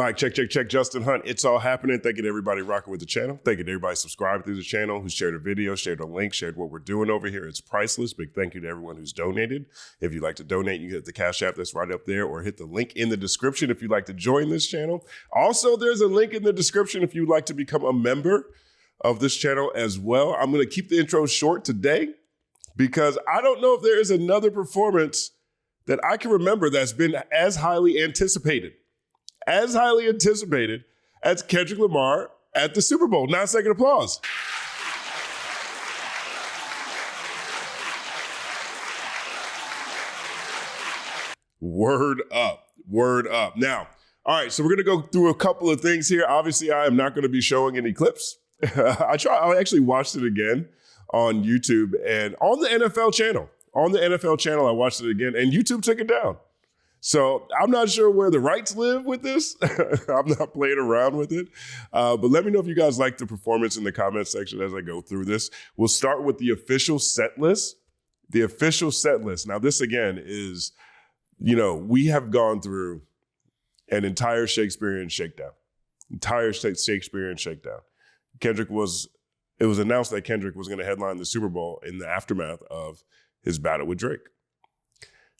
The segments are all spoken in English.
Mike, check. Justin Hunt. It's all happening. Thank you to everybody rocking with the channel. Thank you to everybody subscribed to the channel, who shared a video, shared a link, shared what we're doing over here. It's priceless. Big thank you to everyone who's donated. If you'd like to donate, you can hit the Cash App that's right up there, or hit the link in the description if you'd like to join this channel. Also, there's a link in the description if you'd like to become a member of this channel as well. I'm going to keep the intro short today because I don't know if there is another performance that I can remember that's been as highly anticipated as Kendrick Lamar at the Super Bowl. 9-second applause. Word up. Now, all right, so we're gonna go through a couple of things here. Obviously, I am not gonna be showing any clips. I actually watched it again on YouTube and on the NFL channel. On the NFL channel, I watched it again, and YouTube took it down. So I'm not sure where the rights live with this. I'm not playing around with it. But let me know if you guys like the performance in the comment section as I go through this. We'll start with the official set list. The official set list. Now, this again is, we have gone through an entire Shakespearean shakedown. It was announced that Kendrick was going to headline the Super Bowl in the aftermath of his battle with Drake.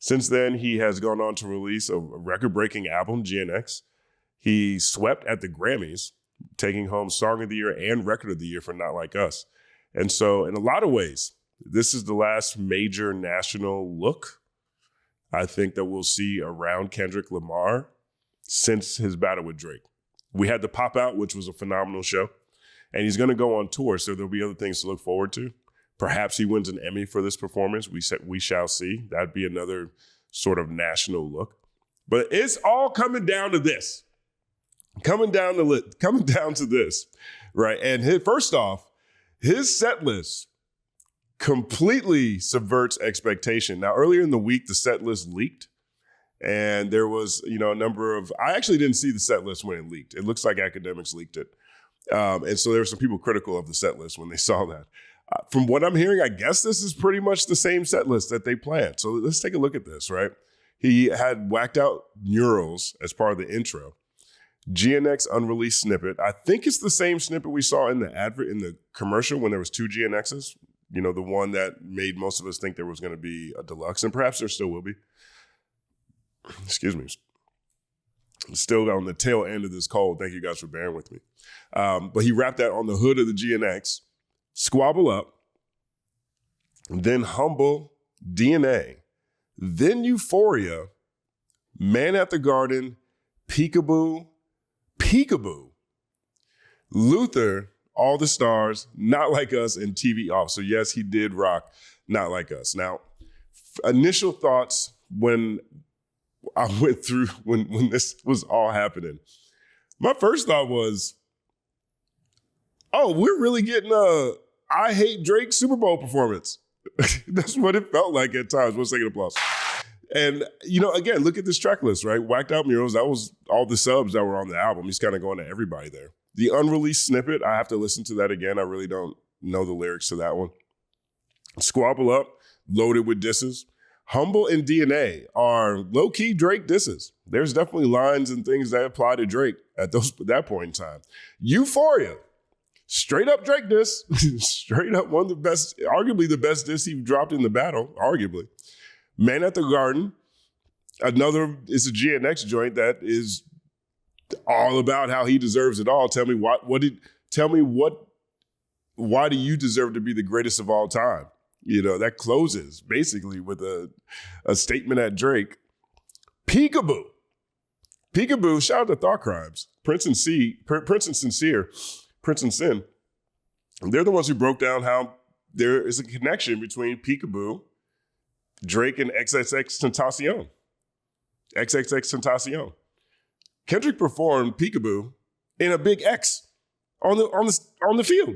Since then, he has gone on to release a record-breaking album, GNX. He swept at the Grammys, taking home Song of the Year and Record of the Year for Not Like Us. And so in a lot of ways, this is the last major national look I think that we'll see around Kendrick Lamar since his battle with Drake. We had the Pop Out, which was a phenomenal show, and he's going to go on tour, so there'll be other things to look forward to. Perhaps he wins an Emmy for this performance. We shall see. That'd be another sort of national look. But it's all coming down to this. Coming down to this, right? And first off, his set list completely subverts expectation. Now, earlier in the week, the set list leaked. And there was, a number of, I actually didn't see the set list when it leaked. It looks like academics leaked it. And so there were some people critical of the set list when they saw that. From what I'm hearing, I guess this is pretty much the same set list that they planned. So let's take a look at this, right? He had whacked out murals as part of the intro. GNX unreleased snippet. I think it's the same snippet we saw in the commercial when there was 2 GNXs. The one that made most of us think there was going to be a deluxe, and perhaps there still will be. Excuse me. Still on the tail end of this cold. Thank you guys for bearing with me. But he wrapped that on the hood of the GNX. Squabble Up, then Humble, DNA, then Euphoria, Man at the Garden, Peekaboo, Luther, All the Stars, Not Like Us, and TV Off. So yes, he did rock Not Like Us. Now, initial thoughts when I went through, when this was all happening, my first thought was, oh, we're really getting a I Hate Drake Super Bowl performance. That's what it felt like at times. 1 second applause. And, again, look at this track list, right? Whacked Out Murals, that was all the subs that were on the album. He's kind of going to everybody there. The unreleased snippet, I have to listen to that again. I really don't know the lyrics to that one. Squabble Up, loaded with disses. Humble and DNA are low-key Drake disses. There's definitely lines and things that apply to Drake at that point in time. Euphoria. Straight up Drake diss, straight up one of the best, arguably the best diss he dropped in the battle, arguably. Man at the Garden, another is a GNX joint that is all about how he deserves it all. Tell me why do you deserve to be the greatest of all time? That closes basically with a statement at Drake. Peekaboo, shout out to Thought Crimes, Prince and Sincere. Prince and Sin, they're the ones who broke down how there is a connection between Peekaboo, Drake, and XXX Tentacion. Kendrick performed Peekaboo in a big X on the field.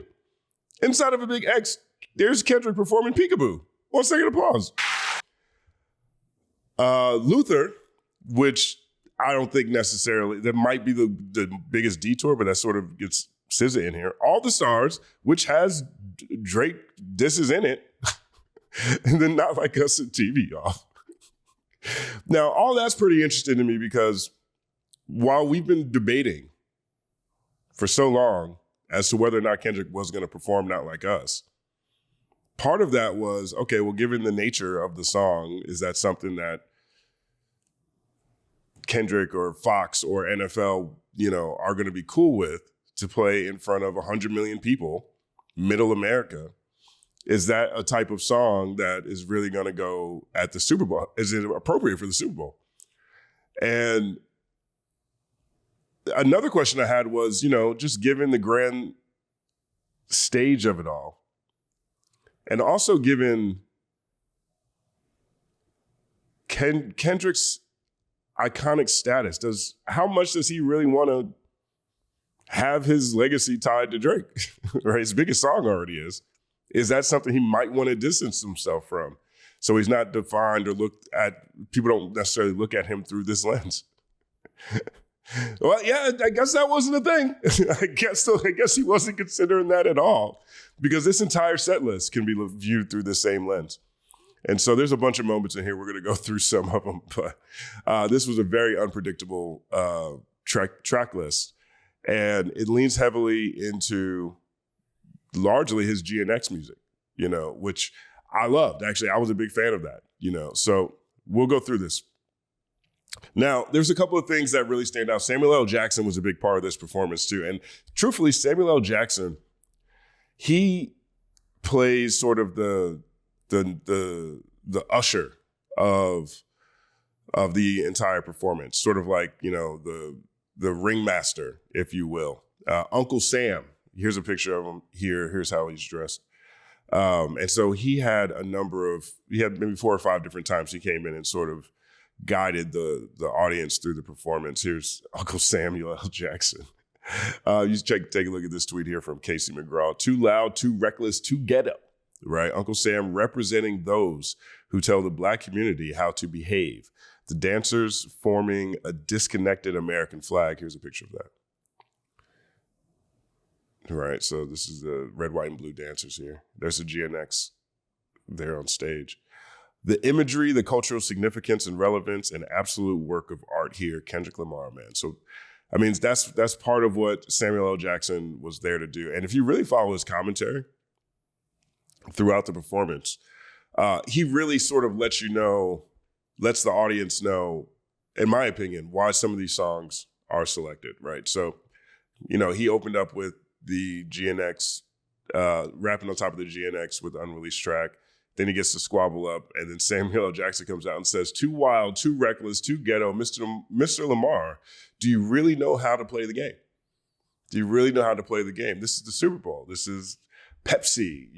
Inside of a big X, there's Kendrick performing Peekaboo. 1 second applause. Luther, which I don't think necessarily, that might be the biggest detour, but that sort of gets SZA in here. All the Stars, which has Drake disses in it, and then Not Like Us and TV Off. Now, all that's pretty interesting to me because while we've been debating for so long as to whether or not Kendrick was going to perform Not Like Us, part of that was, okay, well, given the nature of the song, is that something that Kendrick or Fox or NFL, are going to be cool with to play in front of 100 million people, middle America? Is that a type of song that is really going to go at the Super Bowl? Is it appropriate for the Super Bowl? And another question I had was, just given the grand stage of it all, and also given Kendrick's iconic status, how much does he really want to have his legacy tied to Drake? Right, his biggest song already is. Is that something he might want to distance himself from? So he's not defined or looked at, people don't necessarily look at him through this lens. Well, yeah, I guess that wasn't a thing. I guess he wasn't considering that at all, because this entire set list can be viewed through the same lens. And so there's a bunch of moments in here. We're going to go through some of them, but this was a very unpredictable track list. And it leans heavily into largely his GNX music, which I loved. Actually, I was a big fan of that, So we'll go through this. Now, there's a couple of things that really stand out. Samuel L. Jackson was a big part of this performance too. And truthfully, Samuel L. Jackson, he plays sort of the usher of the entire performance, sort of like, the ringmaster, if you will. Uncle Sam, here's a picture of him here. Here's how he's dressed. And so he had maybe 4 or 5 different times he came in and sort of guided the audience through the performance. Here's Uncle Samuel L. Jackson. You take a look at this tweet here from Casey McGraw. Too loud, too reckless, too ghetto, right? Uncle Sam representing those who tell the Black community how to behave. The dancers forming a disconnected American flag. Here's a picture of that. Right, so this is the red, white, and blue dancers here. There's the GNX there on stage. The imagery, the cultural significance and relevance, and absolute work of art here, Kendrick Lamar, man. So, I mean, that's part of what Samuel L. Jackson was there to do. And if you really follow his commentary throughout the performance, he really sort of lets the audience know, in my opinion, why some of these songs are selected, right? So, he opened up with the GNX, rapping on top of the GNX with the unreleased track. Then he gets to squabble up, and then Samuel L. Jackson comes out and says, "Too wild, too reckless, too ghetto, Mr. Lamar, do you really know how to play the game? Do you really know how to play the game? This is the Super Bowl. This is Pepsi,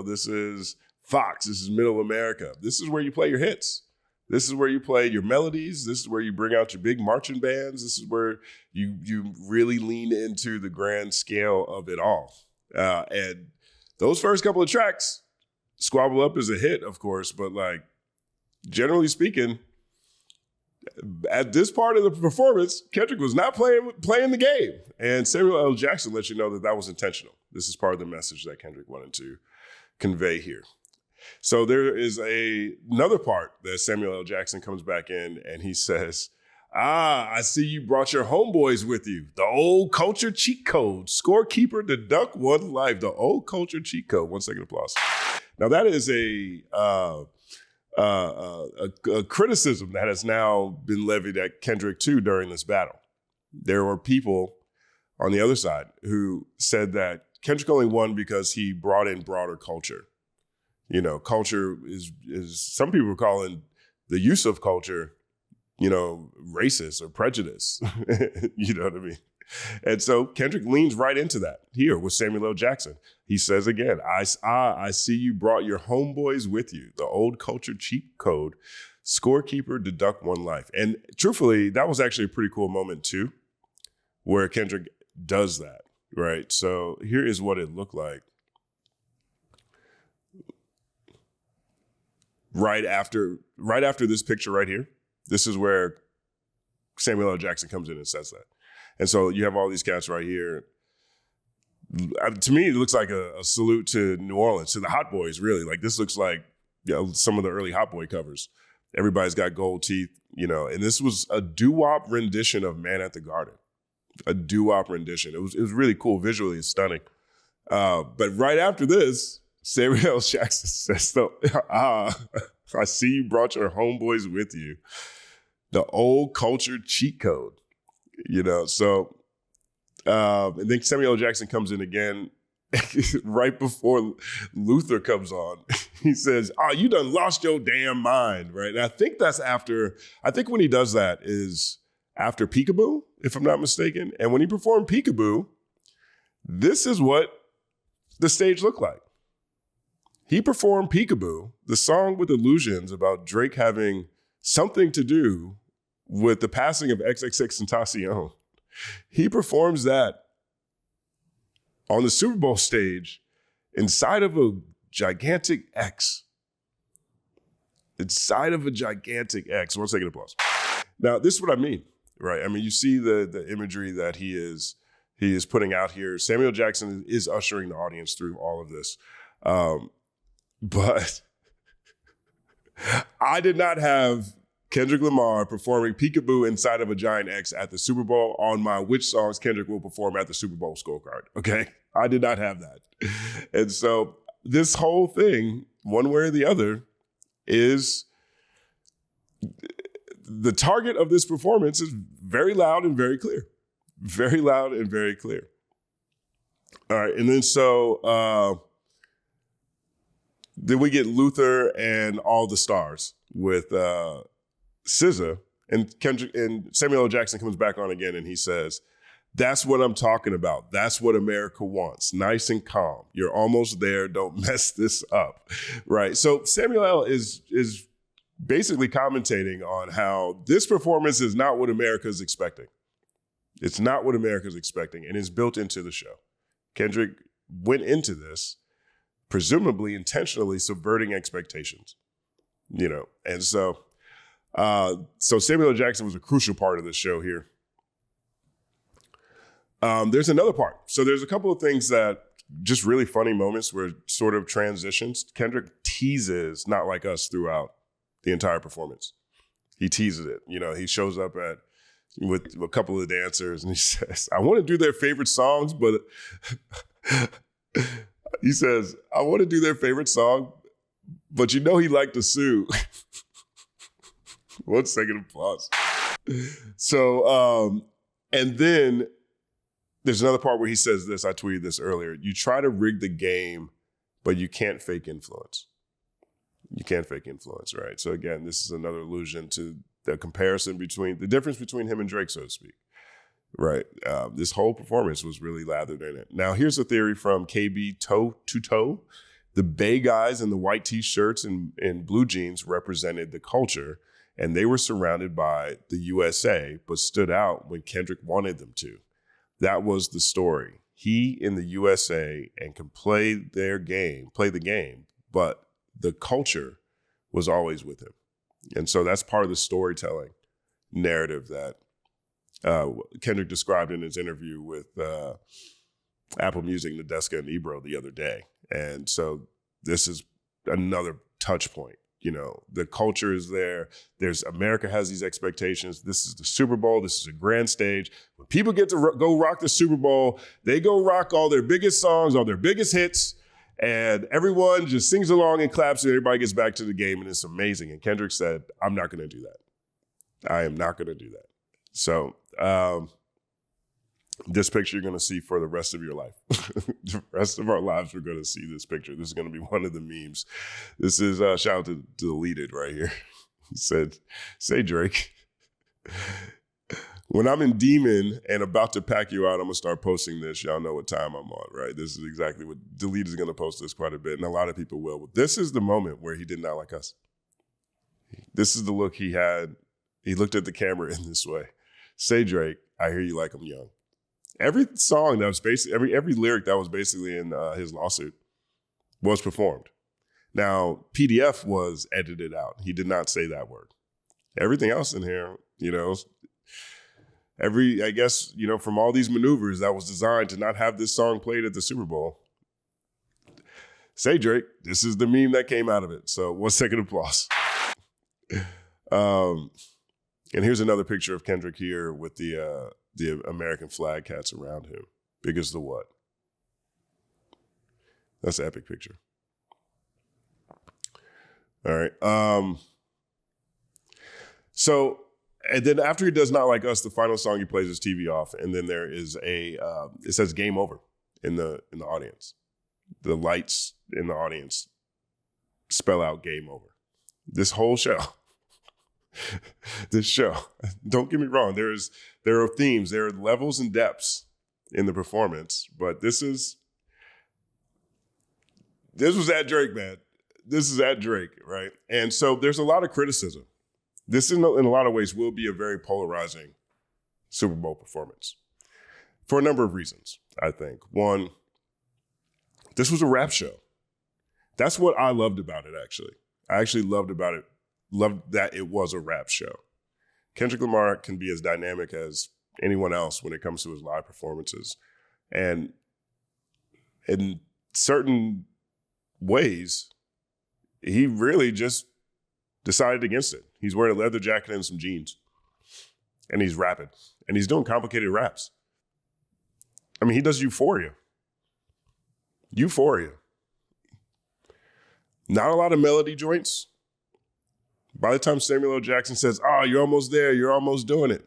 this is Fox, this is Middle America. This is where you play your hits. This is where you play your melodies. This is where you bring out your big marching bands. This is where you really lean into the grand scale of it all." And those first couple of tracks, Squabble Up is a hit, of course, but like, generally speaking, at this part of the performance, Kendrick was not playing the game. And Samuel L. Jackson lets you know that was intentional. This is part of the message that Kendrick wanted to convey here. So there is another part that Samuel L. Jackson comes back in and he says, "I see you brought your homeboys with you. The old culture cheat code. Scorekeeper deduct 1 life. The old culture cheat code." 1 second applause. Now that is a criticism that has now been levied at Kendrick too during this battle. There were people on the other side who said that Kendrick only won because he brought in broader culture. Culture is some people are calling the use of culture, racist or prejudice. You know what I mean? And so Kendrick leans right into that here with Samuel L. Jackson. He says again, I see you brought your homeboys with you. The old culture cheat code. Scorekeeper deduct 1 life. And truthfully, that was actually a pretty cool moment too, where Kendrick does that, right? So here is what it looked like. Right after this picture right here, this is where Samuel L. Jackson comes in and says that. And so you have all these cats right here. To me, it looks like a salute to New Orleans, to the Hot Boys, really. Like, this looks like some of the early Hot Boy covers. Everybody's got gold teeth, and this was a doo-wop rendition of Man at the Garden. A doo-wop rendition. It was really cool. Visually, it's stunning. But right after this, Samuel L. Jackson says, I see you brought your homeboys with you. The old culture cheat code, So, and then Samuel L. Jackson comes in again right before Luther comes on. He says, you done lost your damn mind, right? And I think when he does that is after Peekaboo, if I'm not mistaken. And when he performed Peekaboo, this is what the stage looked like. He performed Peekaboo, the song with illusions about Drake having something to do with the passing of XXXTentacion. He performs that on the Super Bowl stage inside of a gigantic X. Inside of a gigantic X. 1 second applause. Now, this is what I mean, right? I mean, you see the imagery that he is putting out here. Samuel Jackson is ushering the audience through all of this. But I did not have Kendrick Lamar performing Peekaboo inside of a giant X at the Super Bowl on my which songs Kendrick will perform at the Super Bowl scorecard, okay? I did not have that. And so this whole thing, one way or the other, is the target of this performance is very loud and very clear. Very loud and very clear. All right, and then then we get Luther and All the Stars with SZA, and Kendrick and Samuel L. Jackson comes back on again, and he says, "That's what I'm talking about. That's what America wants. Nice and calm. You're almost there. Don't mess this up." Right. So Samuel L. is basically commentating on how this performance is not what America is expecting. It's not what America is expecting, and it's built into the show. Kendrick went into this presumably intentionally subverting expectations, and so Samuel L. Jackson was a crucial part of the show here. There's another part. So there's a couple of things that just really funny moments where sort of transitions. Kendrick teases Not Like Us throughout the entire performance. He teases it. He shows up with a couple of dancers and he says, "I want to do their favorite songs, but he says, I want to do their favorite song, but he liked to sue." 1 second applause. So, and then there's another part where he says this, I tweeted this earlier. You try to rig the game, but you can't fake influence. You can't fake influence, right? So again, this is another allusion to the the difference between him and Drake, so to speak, right? This whole performance was really lathered in it. Now, here's a theory from KB Toe to Toe. The Bay guys in the white t-shirts and blue jeans represented the culture, and they were surrounded by the USA, but stood out when Kendrick wanted them to. That was the story. He in the USA and can play the game, but the culture was always with him. And so that's part of the storytelling narrative that Kendrick described in his interview with Apple Music, Nadeska, and Ebro the other day. And so this is another touch point. The culture is there. America has these expectations. This is the Super Bowl. This is a grand stage. When people get to go rock the Super Bowl, they go rock all their biggest songs, all their biggest hits, and everyone just sings along and claps, and everybody gets back to the game, and it's amazing. And Kendrick said, "I'm not going to do that. I am not going to do that." So this picture you're going to see for the rest of your life. The rest of our lives, we're going to see this picture. This is going to be one of the memes. This is shout out to Deleted right here. He said, "Say Drake, when I'm in Demon and about to pack you out, I'm going to start posting this. Y'all know what time I'm on, right?" This is exactly what Deleted is going to post this quite a bit, and a lot of people will. But this is the moment where he did Not Like Us. This is the look he had. He looked at the camera in this way. "Say Drake, I hear you like I'm young." Every song that was basically, every lyric that was basically in his lawsuit was performed. Now, PDF was edited out. He did not say that word. Everything else in here, I guess, from all these maneuvers that was designed to not have this song played at the Super Bowl. Say Drake, this is the meme that came out of it. So 1 second applause. And here's another picture of Kendrick here with the American flag cats around him. Big as the what? That's an epic picture. All right. So, and then after he does Not Like Us, the final song he plays his TV off, and then there is it says game over in the audience. The lights in the audience spell out game over. This whole show, don't get me wrong, there are themes, there are levels and depths in the performance, but this was at Drake, man. This is at Drake, right? And so there's a lot of criticism. This in a lot of ways will be a very polarizing Super Bowl performance for a number of reasons, I think. One, this was a rap show. That's what I loved about it, actually. I actually loved that it was a rap show. Kendrick Lamar can be as dynamic as anyone else when it comes to his live performances. And in certain ways, he really just decided against it. He's wearing a leather jacket and some jeans. And he's rapping. And he's doing complicated raps. I mean, he does Euphoria. Not a lot of melody joints. By the time Samuel L. Jackson says, "Oh, you're almost there. You're almost doing it.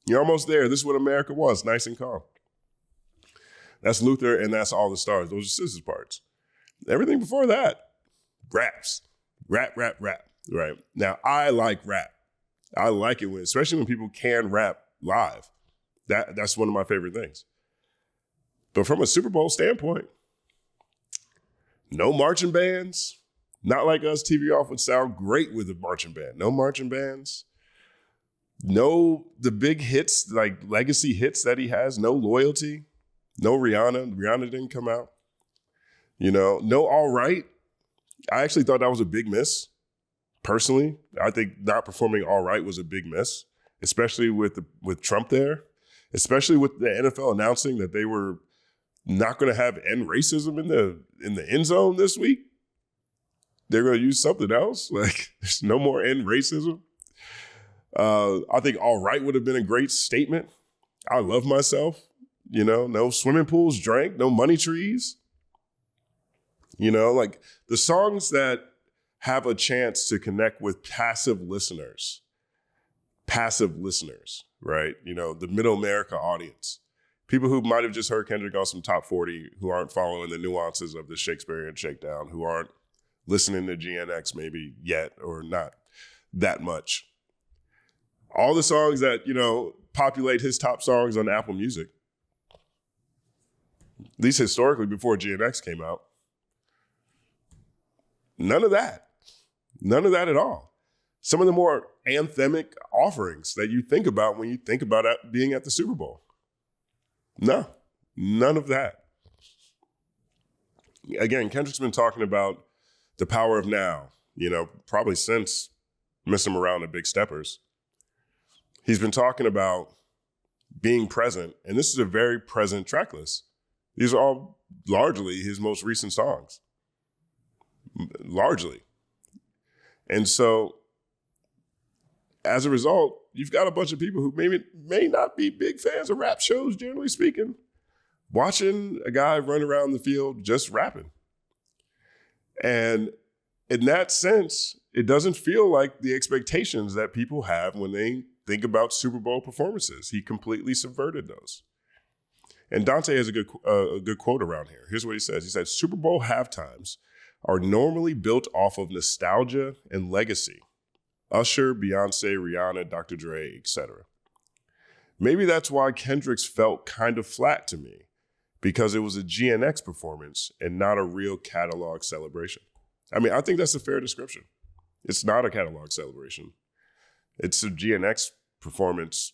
You're almost there. This is what America wants, nice and calm." That's Luther and that's All the Stars. Those are Scissors parts. Everything before that, raps. Rap. Right? Now, I like rap. I like it especially when people can rap live. That's one of my favorite things. But from a Super Bowl standpoint, no marching bands. Not Like Us TV off would sound great with a marching band. No marching bands. No, the big hits, like legacy hits that he has. No Loyalty. No Rihanna. Rihanna didn't come out. No All Right. I actually thought that was a big miss. Personally, I think not performing All Right was a big miss, especially with Trump there, especially with the NFL announcing that they were not going to have end racism in the end zone this week. They're going to use something else. Like, there's no more end racism. I think All Right would have been a great statement. I love myself. No swimming pools drank, no money trees. Like the songs that have a chance to connect with passive listeners, right? The middle America audience. People who might have just heard Kendrick on some top 40, who aren't following the nuances of the Shakespearean shakedown, who aren't listening to GNX maybe yet or not that much. All the songs that, populate his top songs on Apple Music, at least historically before GNX came out, none of that at all. Some of the more anthemic offerings that you think about when you think about being at the Super Bowl. No, none of that. Again, Kendrick's been talking about the power of now, probably since Miss Him Around the Big Steppers. He's been talking about being present, and this is a very present track list. These are all largely his most recent songs. Largely. And so, as a result, you've got a bunch of people who may not be big fans of rap shows, generally speaking, watching a guy run around the field just rapping. And in that sense, it doesn't feel like the expectations that people have when they think about Super Bowl performances. He completely subverted those. And Dante has a good quote around here. Here's what he says. He said, Super Bowl halftimes are normally built off of nostalgia and legacy. Usher, Beyonce, Rihanna, Dr. Dre, etc. Maybe that's why Kendrick's felt kind of flat to me, because it was a GNX performance and not a real catalog celebration. I mean, I think that's a fair description. It's not a catalog celebration. It's a GNX performance,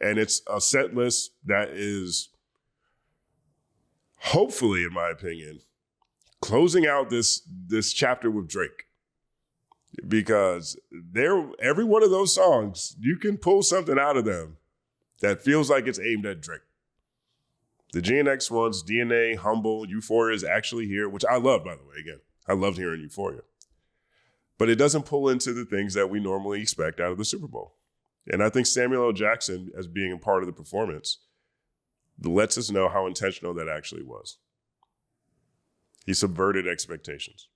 and it's a set list that is, hopefully, in my opinion, closing out this chapter with Drake. Because every one of those songs, you can pull something out of them that feels like it's aimed at Drake. The GNX ones, DNA, Humble, Euphoria is actually here, which I love, by the way, again. I loved hearing Euphoria. but it doesn't pull into the things that we normally expect out of the Super Bowl. And I think Samuel L. Jackson, as being a part of the performance, lets us know how intentional that actually was. He subverted expectations.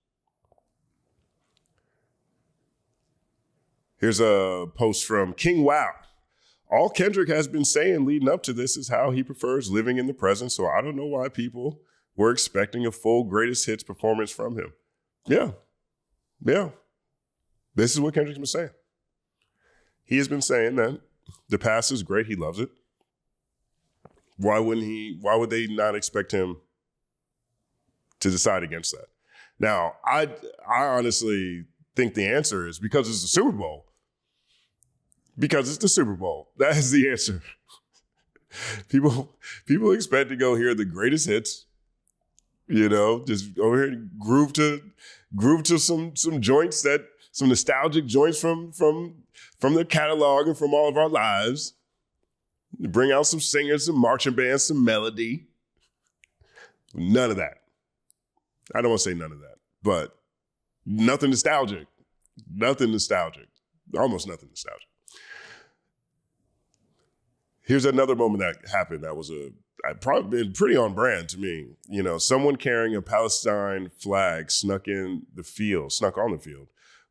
Here's a post from King Wow. All Kendrick has been saying leading up to this is how he prefers living in the present, so I don't know why people were expecting a full greatest hits performance from him. Yeah. This is what Kendrick's been saying. He has been saying that the past is great, he loves it. Why would they not expect him to decide against that? Now, I honestly think the answer is because it's the Super Bowl. Because it's the Super Bowl. That is the answer. People expect to go hear the greatest hits, just go here and groove to some joints some nostalgic joints from their catalog and from all of our lives. Bring out some singers, some marching bands, some melody. None of that. I don't want to say none of that, but nothing nostalgic. Nothing nostalgic. Almost nothing nostalgic. Here's another moment that happened that was probably been pretty on brand to me. Someone carrying a Palestine flag snuck on the field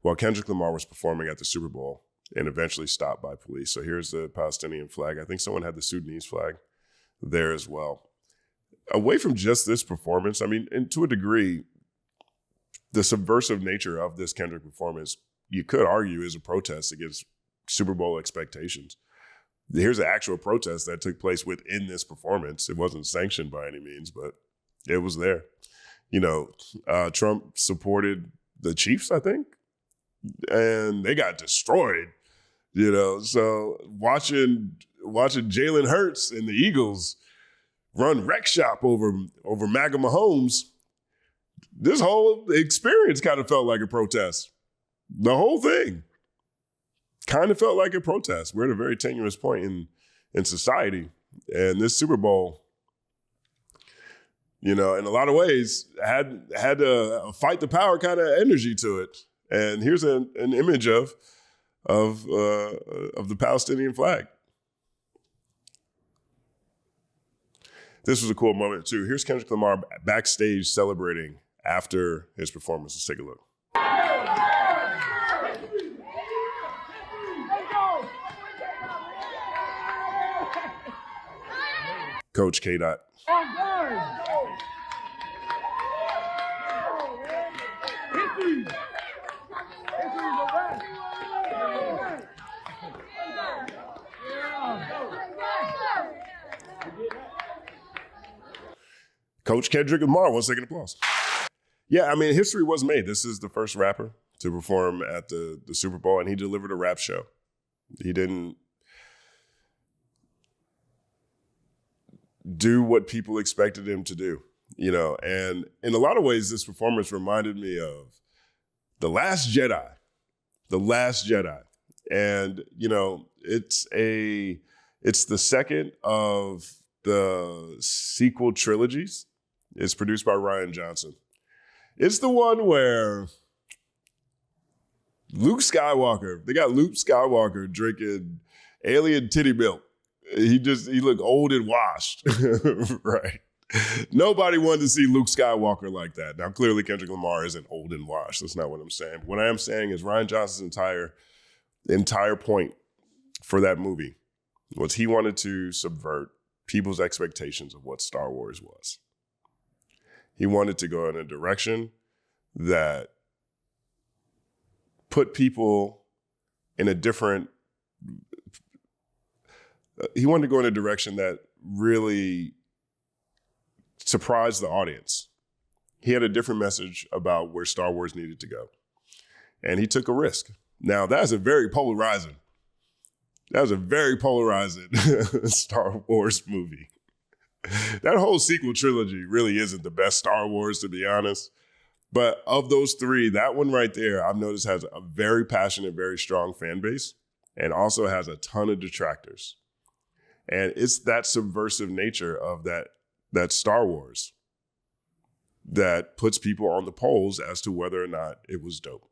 while Kendrick Lamar was performing at the Super Bowl and eventually stopped by police. So here's the Palestinian flag. I think someone had the Sudanese flag there as well. Away from just this performance, and to a degree, the subversive nature of this Kendrick performance, you could argue is a protest against Super Bowl expectations. Here's an actual protest that took place within this performance. It wasn't sanctioned by any means, but it was there. Trump supported the Chiefs, I think, and they got destroyed. So watching Jalen Hurts and the Eagles run wreck shop over MAGA Mahomes, this whole experience kind of felt like a protest. The whole thing kind of felt like a protest. We're at a very tenuous point in society. And this Super Bowl, in a lot of ways, had a fight the power kind of energy to it. And here's an image of the Palestinian flag. This was a cool moment too. Here's Kendrick Lamar backstage celebrating after his performance. Let's take a look. Coach K-Dot. Coach Kendrick Lamar, 1 second applause. Yeah, history was made. This is the first rapper to perform at the Super Bowl, and he delivered a rap show. He didn't do what people expected him to do, and in a lot of ways, this performance reminded me of The Last Jedi. And, it's the second of the sequel trilogies. It's produced by Rian Johnson. It's the one where they got Luke Skywalker drinking alien titty milk. He looked old and washed, right? Nobody wanted to see Luke Skywalker like that. Now, clearly Kendrick Lamar isn't old and washed. That's not what I'm saying. What I am saying is Rian Johnson's entire point for that movie was he wanted to subvert people's expectations of what Star Wars was. He wanted to go in a direction that put people in a different. He wanted to go in a direction that really surprised the audience. He had a different message about where Star Wars needed to go. And he took a risk. Now, that's a very polarizing Star Wars movie. That whole sequel trilogy really isn't the best Star Wars, to be honest. But of those three, that one right there, I've noticed has a very passionate, very strong fan base and also has a ton of detractors. And it's that subversive nature of that Star Wars that puts people on the polls as to whether or not it was dope.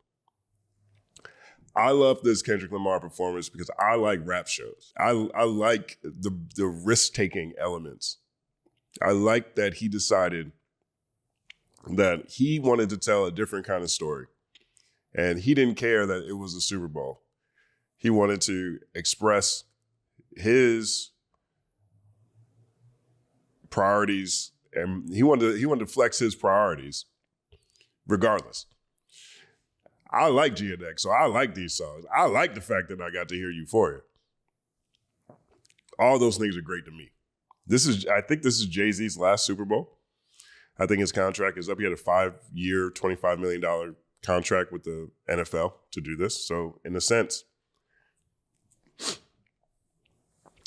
I love this Kendrick Lamar performance because I like rap shows. I like the risk-taking elements. I like that he decided that he wanted to tell a different kind of story. And he didn't care that it was a Super Bowl. He wanted to express his priorities, and he wanted to flex his priorities regardless. I like GNX, so I like these songs. I like the fact that I got to hear Euphoria. All those things are great to me. I think this is Jay-Z's last Super Bowl. I think his contract is up. He had a 5-year, $25 million contract with the NFL to do this. So in a sense,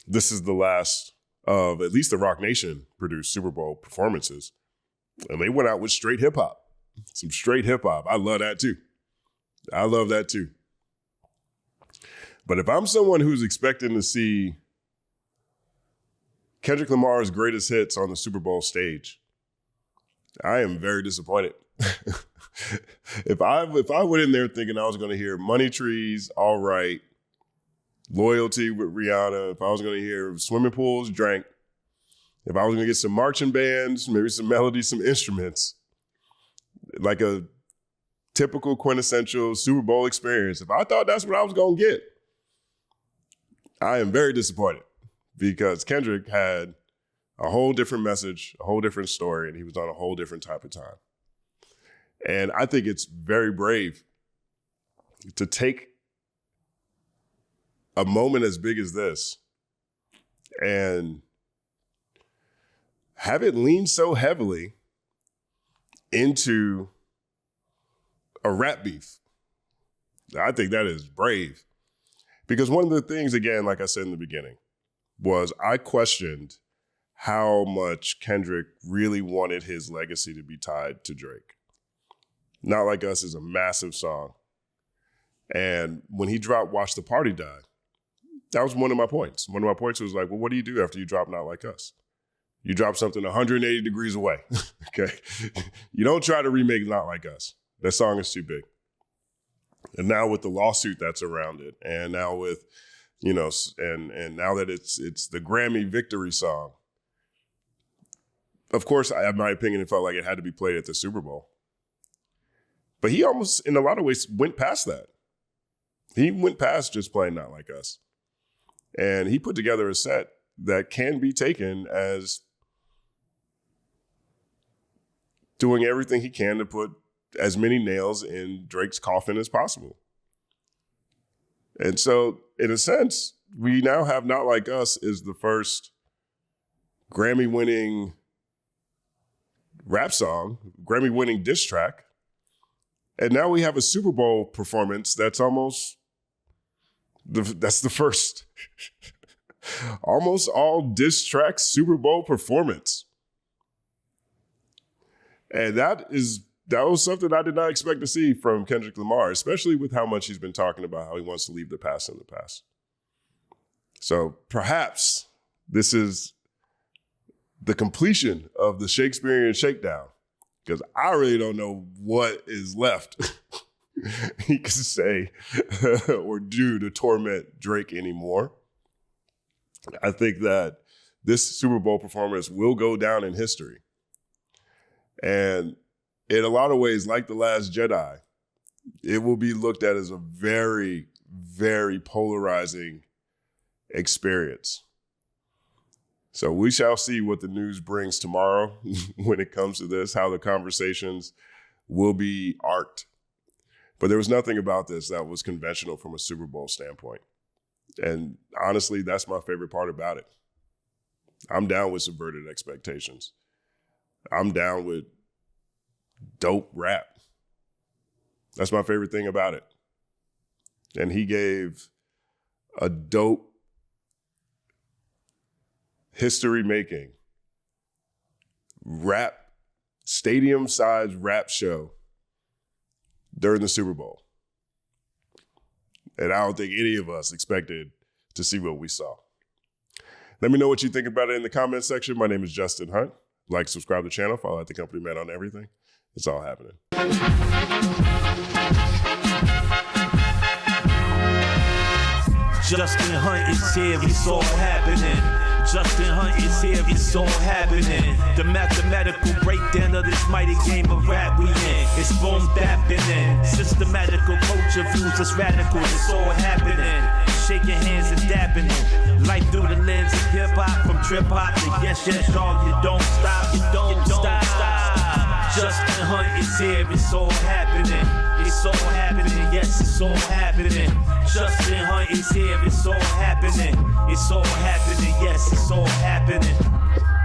this is the last of at least the Rock Nation produced Super Bowl performances. And they went out with straight hip hop. Some straight hip hop. I love that too. I love that too. But if I'm someone who's expecting to see Kendrick Lamar's greatest hits on the Super Bowl stage, I am very disappointed. If I went in there thinking I was going to hear Money Trees, All Right, Loyalty with Rihanna, if I was going to hear Swimming Pools Drank, if I was going to get some marching bands, maybe some melodies, some instruments, like a typical quintessential Super Bowl experience, if I thought that's what I was going to get, I am very disappointed because Kendrick had a whole different message, a whole different story, and he was on a whole different type of time. And I think it's very brave to take a moment as big as this and have it lean so heavily into a rap beef. I think that is brave. Because one of the things, again, like I said in the beginning, was I questioned how much Kendrick really wanted his legacy to be tied to Drake. Not Like Us is a massive song. And when he dropped Watch the Party Die, that was one of my points. One of my points was like, well, what do you do after you drop Not Like Us? You drop something 180 degrees away, okay? You don't try to remake Not Like Us. That song is too big. And now with the lawsuit that's around it, and now with, and now that it's the Grammy victory song, of course, in my opinion, it felt like it had to be played at the Super Bowl. But he almost, in a lot of ways, went past that. He went past just playing Not Like Us. And he put together a set that can be taken as doing everything he can to put as many nails in Drake's coffin as possible. And so, in a sense, we now have Not Like Us is the first Grammy-winning rap song, Grammy-winning diss track. And now we have a Super Bowl performance that's that's the first almost all diss track Super Bowl performance. And that was something I did not expect to see from Kendrick Lamar, especially with how much he's been talking about how he wants to leave the past in the past. So perhaps this is the completion of the Shakespearean shakedown, because I really don't know what is left he can say or do to torment Drake anymore. I think that this Super Bowl performance will go down in history. And in a lot of ways, like The Last Jedi, it will be looked at as a very, very polarizing experience. So we shall see what the news brings tomorrow when it comes to this, how the conversations will be arced. But there was nothing about this that was conventional from a Super Bowl standpoint. And honestly, that's my favorite part about it. I'm down with subverted expectations. I'm down with dope rap. That's my favorite thing about it. And he gave a dope history-making rap, stadium-sized rap show during the Super Bowl. And I don't think any of us expected to see what we saw. Let me know what you think about it in the comment section. My name is Justin Hunt. Like, subscribe to the channel, follow at The Company Man on everything. It's all happening. Justin Hunt is here, it's all happening. Justin Hunt is here, it's all happening. The mathematical breakdown of this mighty game of rap we in. It's boom bapping in. Systematical culture views, it's radical, it's all happening. Shaking hands and dapping it. Life through the lens of hip hop, from trip hop to yes, yes, dog. You don't stop, you don't stop. Justin Hunt is here, it's all happening. It's all happening, yes, it's all happening. Justin Hunt is here, it's all happening. It's all happening, yes, it's all happening.